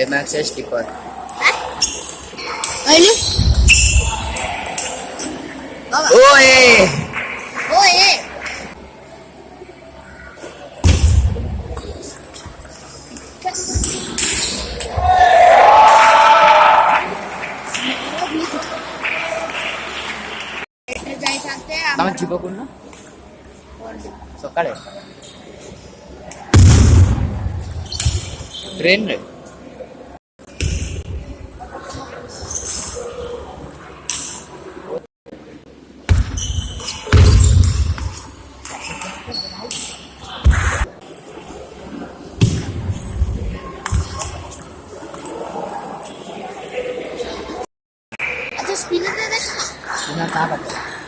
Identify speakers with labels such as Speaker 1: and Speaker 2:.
Speaker 1: Max's sticker.
Speaker 2: Ano?
Speaker 1: Oy!
Speaker 2: Oye!
Speaker 1: Tama jiba ko na? Sokale. Train रे.
Speaker 2: अच्छा spinner दे दे
Speaker 1: पुन्हा का बघा